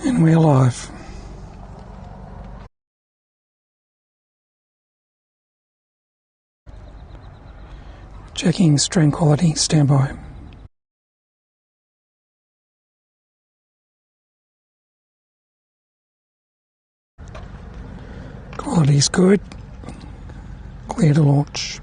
And we're live. Checking stream quality, standby. Quality's good. Clear to launch.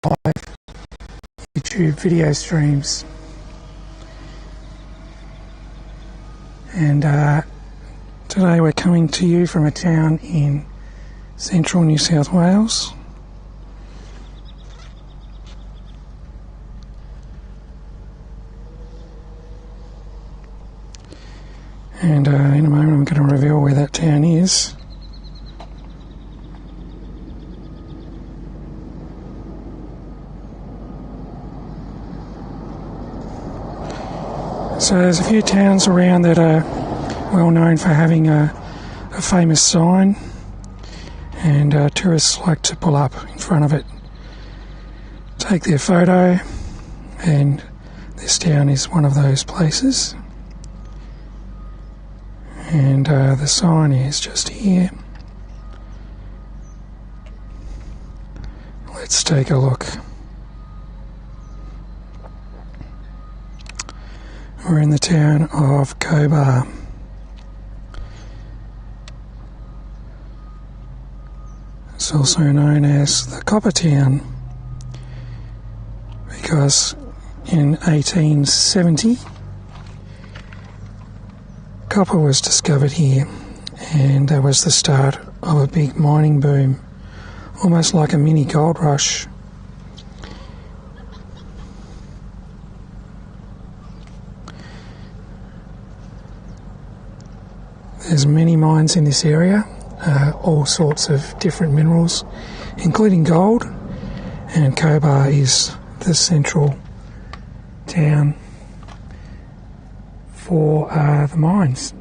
Live YouTube video streams, and today we're coming to you from a town in central New South Wales. And in a moment I'm going to reveal where that town is. So there's a few towns around that are well known for having a famous sign, and tourists like to pull up in front of it, take their photo, and this town is one of those places. And the sign is just here. Let's take a look. We're in the town of COBAR. It's also known as the Copper Town because in 1870 copper was discovered here, and that was the start of a big mining boom, almost like a mini gold rush. There's many mines in this area, all sorts of different minerals, including gold, and COBAR is the central town for the mines.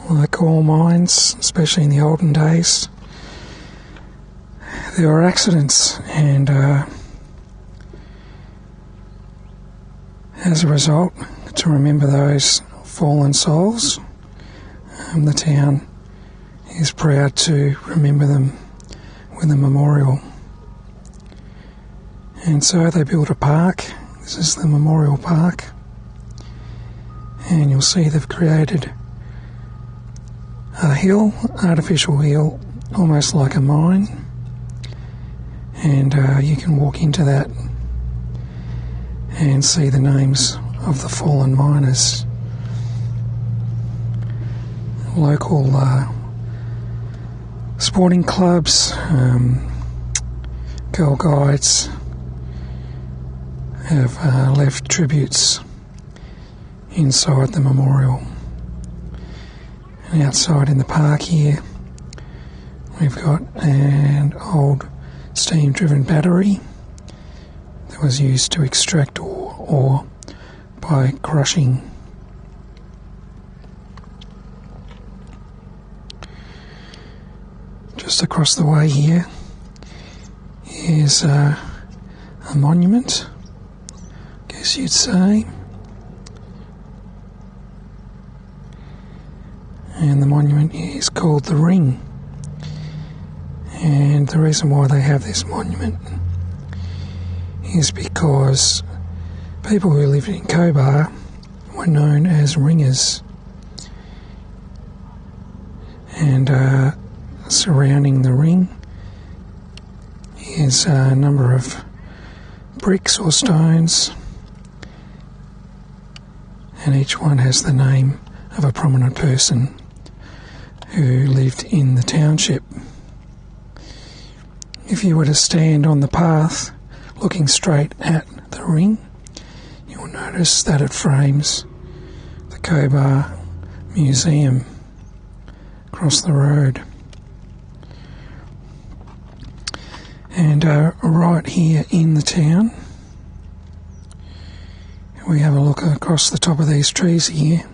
Like all mines, especially in the olden days, there were accidents, and as a result, to remember those fallen souls, the town is proud to remember them with a memorial. And so they built a park. This is the memorial park, and you'll see they've created a hill, artificial hill, almost like a mine, and you can walk into that and see the names of the fallen miners. Local sporting clubs, Girl Guides have left tributes inside the memorial. And outside in the park here, we've got an old steam-driven battery that was used to extract ore by crushing. Just across the way here is a monument, I guess you'd say. And the monument is called the Ring. And the reason why they have this monument is because people who lived in COBAR were known as ringers. And surrounding the ring is a number of bricks or stones, and each one has the name of a prominent person who lived in the township. If you were to stand on the path looking straight at the ring, you'll notice that it frames the COBAR Museum across the road. And right here in the town, we have a look across the top of these trees here.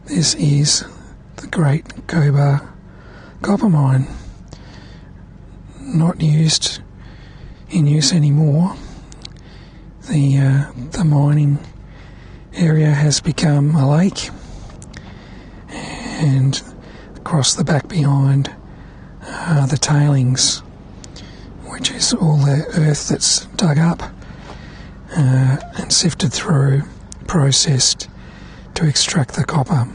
This is the Great COBAR copper mine. Not in use anymore. The mining area has become a lake, and across the back behind are the tailings, which is all the earth that's dug up and sifted through, processed to extract the copper.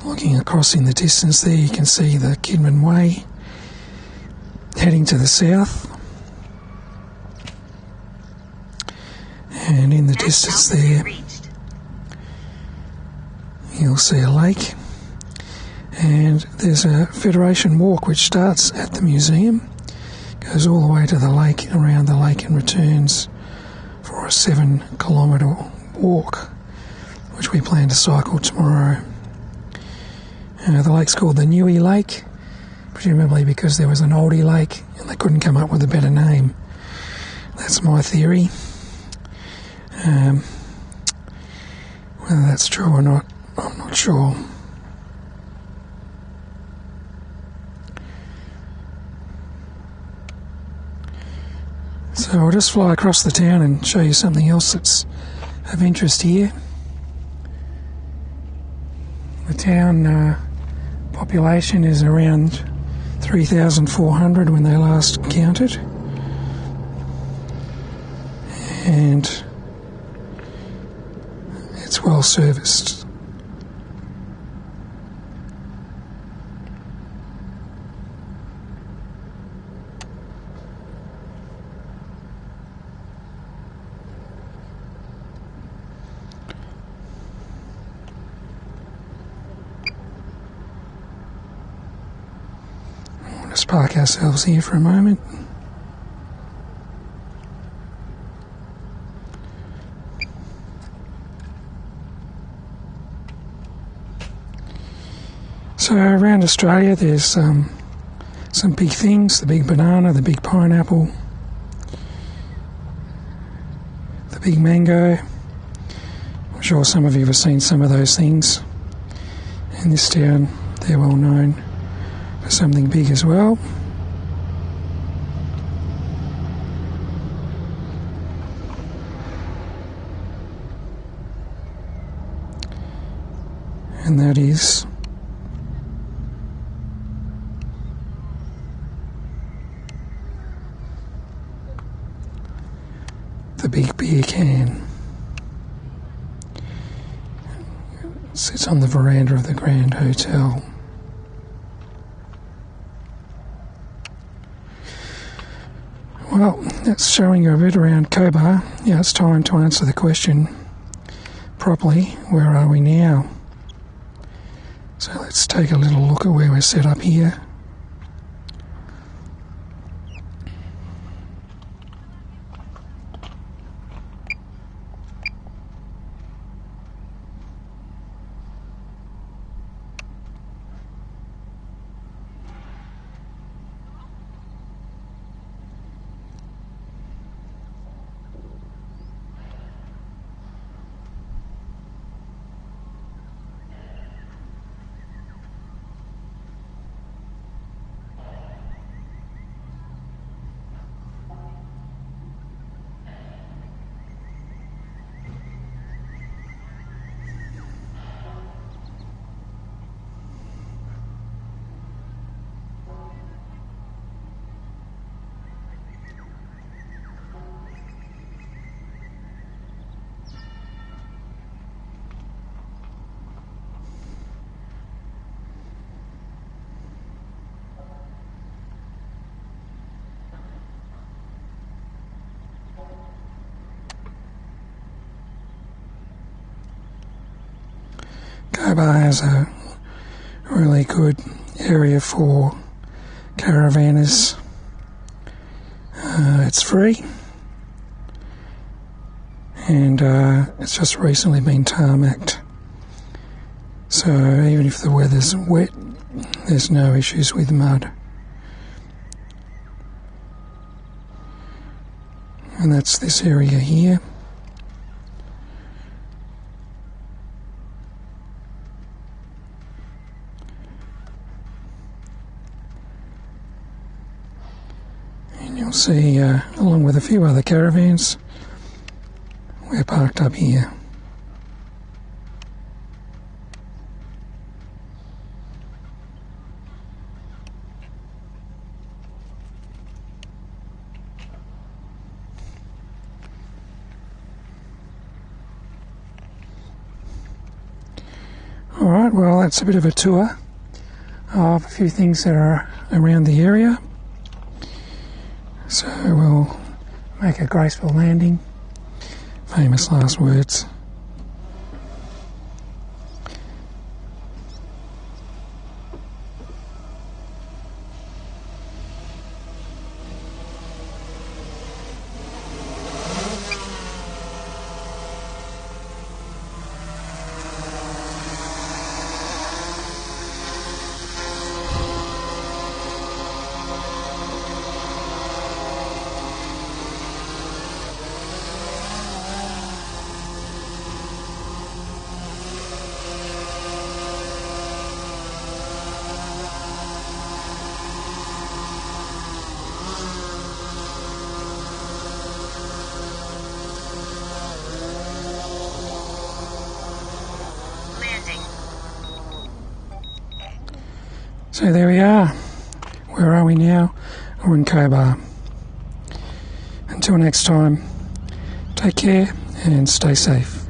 Looking across in the distance there, you can see the Kidman Way heading to the south, and in the distance there you'll see a lake, and there's a Federation Walk which starts at the museum, goes all the way to the lake, around the lake, and returns for a 7-kilometre walk, which we plan to cycle tomorrow. The lake's called the Newey Lake, presumably because there was an oldie lake and they couldn't come up with a better name. That's my theory. Whether that's true or not, I'm not sure. So I'll just fly across the town and show you something else that's of interest here. The town population is around 3,400 when they last counted, and it's well serviced. Let's park ourselves here for a moment. So around Australia there's some big things: the big banana, the big pineapple, the big mango. I'm sure some of you have seen some of those things. In this town they're well known for something big as well. And that is the big beer can. It sits on the veranda of the Grand Hotel. Well, that's showing you a bit around COBAR. Yeah, it's time to answer the question properly. Where are we now? So let's take a little look at where we're set up here. COBAR has a really good area for caravanners. It's free, and it's just recently been tarmacked. So even if the weather's wet, there's no issues with mud. And that's this area here. And you'll see, along with a few other caravans, we're parked up here. Alright, well that's a bit of a tour of a few things that are around the area. So we'll make a graceful landing. Famous last words. So there we are. Where are we now? We're in COBAR. Until next time, take care and stay safe.